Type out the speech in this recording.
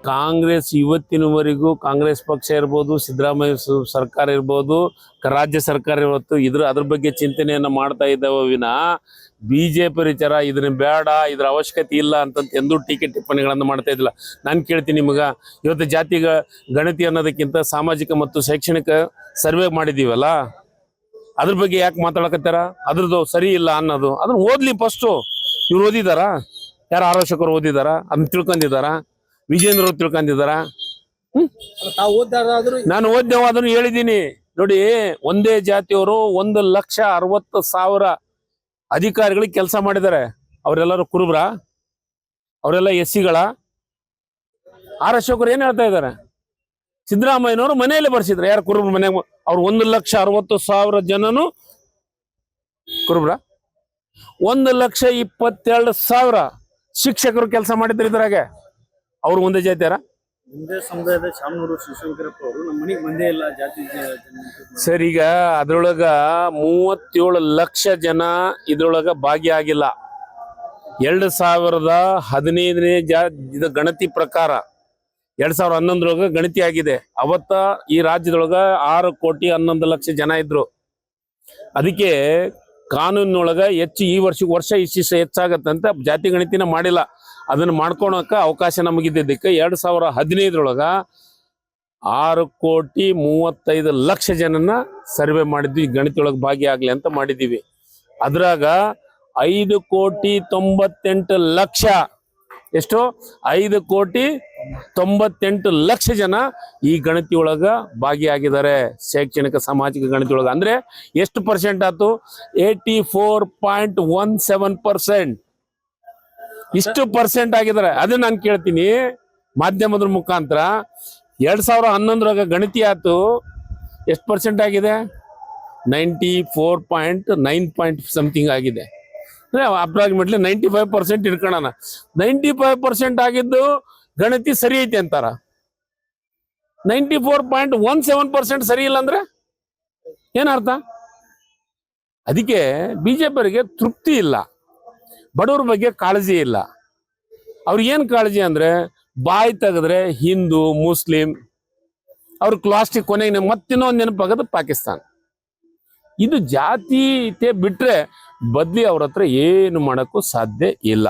ಕಾಂಗ್ರೆಸ್ ಇವತ್ತಿನವರೆಗೂ ಕಾಂಗ್ರೆಸ್ ಪಕ್ಷ ಇರ್ಬೋದು, ಸಿದ್ದರಾಮಯ್ಯ ಸರ್ಕಾರ ಇರ್ಬೋದು, ರಾಜ್ಯ ಸರ್ಕಾರ ಇರ್ಬೋದು, ಅದ್ರ ಬಗ್ಗೆ ಚಿಂತನೆಯನ್ನ ಮಾಡ್ತಾ ಇದ್ದಾವೆ ವಿನ ಬಿಜೆಪಿ ವಿಚಾರ ಇದನ್ನ ಬೇಡ, ಇದ್ರ ಅವಶ್ಯಕತೆ ಇಲ್ಲ ಅಂತ ಎಂದೂ ಟೀಕೆ ಟಿಪ್ಪಣಿಗಳನ್ನು ಮಾಡ್ತಾ ಇದ್ದಿಲ್ಲ. ನಾನು ಕೇಳ್ತೀನಿ ನಿಮ್ಗೆ, ಇವತ್ತು ಜಾತಿ ಗಣತಿ ಅನ್ನೋದಕ್ಕಿಂತ ಸಾಮಾಜಿಕ ಮತ್ತು ಶೈಕ್ಷಣಿಕ ಸರ್ವೆ ಮಾಡಿದೀವಲ್ಲ, ಅದ್ರ ಬಗ್ಗೆ ಯಾಕೆ ಮಾತಾಡಕತ್ತಾರ? ಅದ್ರದ್ದು ಸರಿ ಇಲ್ಲ ಅನ್ನೋದು ಅದನ್ನ ಓದ್ಲಿ ಫಸ್ಟು. ಇವ್ರು ಓದಿದಾರ? ಯಾರು ಆರೋಚಕರು ಓದಿದಾರ? ಅದನ್ನ ತಿಳ್ಕೊಂಡಿದಾರ? ವಿಜೇಂದ್ರ ಅವ್ರು ತಿಳ್ಕೊಂಡಿದಾರ? ನಾನು ಓದ್ಯವಾದನ್ನು ಹೇಳಿದ್ದೀನಿ ನೋಡಿ. ಒಂದೇ ಜಾತಿಯವರು 1,60,000 ಅಧಿಕಾರಿಗಳಿಗೆ ಕೆಲಸ ಮಾಡಿದ್ದಾರೆ. ಅವರೆಲ್ಲರೂ ಕುರುಬ್ರ? ಅವರೆಲ್ಲ ಎಸ್ಸಿಗಳ? ಆರಕ್ಷಕರು ಏನ್ ಹೇಳ್ತಾ ಇದ್ದಾರೆ? ಸಿದ್ದರಾಮಯ್ಯನವರು ಮನೆಯಲ್ಲೇ ಬರ್ಸಿದ್ರು. ಯಾರು ಕುರುಬ್ರ ಮನೆ? ಅವ್ರು 1,60,000 ಜನನು ಕುರುಬ್ರ? 1,22,000 ಶಿಕ್ಷಕರು ಕೆಲಸ ಮಾಡಿದ್ರು ಇದ್ರಾಗೆ. ಅವ್ರು ಒಂದೇ ಜಾತಿಯಾರ? ಒಂದೇ ಸಮುದಾಯದ ಶಾಮನೂರು ಶಿವಶಂಕರಪ್ಪ ಅವರು ನಮ್ಮ ಮನೆಗೆ ಬಂದೇ ಇಲ್ಲ ಜಾತಿ ಸರ್. ಈಗ ಅದ್ರೊಳಗ 37 ಲಕ್ಷ ಜನ ಇದ್ರೊಳಗ ಭಾಗಿಯಾಗಿಲ್ಲ. 2015ನೇ ಇದು ಗಣತಿ ಪ್ರಕಾರ 2011 ಗಣತಿ ಆಗಿದೆ. ಅವತ್ತ ಈ ರಾಜ್ಯದೊಳಗ 6,11,00,000 ಜನ ಇದ್ರು. ಅದಕ್ಕೆ ಕಾನೂನಿನೊಳಗ ಹೆಚ್ಚು ಈ ವರ್ಷ ಇಷ್ಟಿಷ್ಟು ಹೆಚ್ಚಾಗತ್ತಂತ ಜಾತಿ ಗಣತಿನ ಮಾಡಿಲ್ಲ. ಅದನ್ನ ಮಾಡ್ಕೊಳಕ ಅವಕಾಶ ನಮಗಿದ್ದಕ್ಕೆ 2015ರೊಳಗ 6,35,00,000 ಜನನ ಸರ್ವೆ ಮಾಡಿದ್ವಿ. ಗಣತಿಯೊಳಗೆ ಭಾಗಿಯಾಗ್ಲಿ ಅಂತ ಮಾಡಿದೀವಿ. ಅದ್ರಾಗ 5,98,00,000 ಎಷ್ಟು? 5,98,00,000 ಜನ ಈ ಗಣತಿ ಒಳಗ ಭಾಗಿಯಾಗಿದ್ದಾರೆ. ಶೈಕ್ಷಣಿಕ ಸಾಮಾಜಿಕ ಗಣತಿ ಒಳಗ ಅಂದ್ರೆ ಎಷ್ಟು ಪರ್ಸೆಂಟ್ ಆಯ್ತು? 84.17%. ಇಷ್ಟು ಪರ್ಸೆಂಟ್ ಆಗಿದ್ದಾರೆ. ಅದನ್ನ ನಾನು ಕೇಳ್ತೀನಿ ಮಾಧ್ಯಮದ ಮುಖಾಂತರ. 2011 ಗಣತಿ ಆಯ್ತು, ಎಷ್ಟು ಪರ್ಸೆಂಟ್ ಆಗಿದೆ? 94.9 ಸಮಥಿಂಗ್ ಆಗಿದೆ. ಅಪ್ರಾಕ್ಸಿಮೇಟ್ಲಿ 95% ಇಟ್ಕೊಳ್ಳೋಣ. 95% ಆಗಿದ್ದು ಗಣತಿ ಸರಿ ಐತಿ ಅಂತಾರ. 94.17% ಸರಿ ಇಲ್ಲ ಅಂದ್ರೆ ಏನರ್ಥ? ಅದಕ್ಕೆ ಬಿಜೆಪಿಯವರಿಗೆ ತೃಪ್ತಿ ಇಲ್ಲ, ಬಡವ್ರ ಬಗ್ಗೆ ಕಾಳಜಿ ಇಲ್ಲ. ಅವ್ರಿಗೆ ಏನ್ ಕಾಳಜಿ ಅಂದ್ರೆ ಬಾಯಿ ತೆಗೆದ್ರೆ ಹಿಂದೂ ಮುಸ್ಲಿಂ, ಅವ್ರ ಪ್ಲಾಸ್ಟಿಕ್ ಕೊನೆಗೆ ಮತ್ತಿನ್ನೊಂದು ನೆನಪಾಗದು ಪಾಕಿಸ್ತಾನ. ಇದು ಜಾತೀಯತೆ ಬಿಟ್ರೆ ಬದ್ಲಿ ಅವ್ರ ಹತ್ರ ಏನು ಮಾಡಕ್ಕೂ ಸಾಧ್ಯ ಇಲ್ಲ.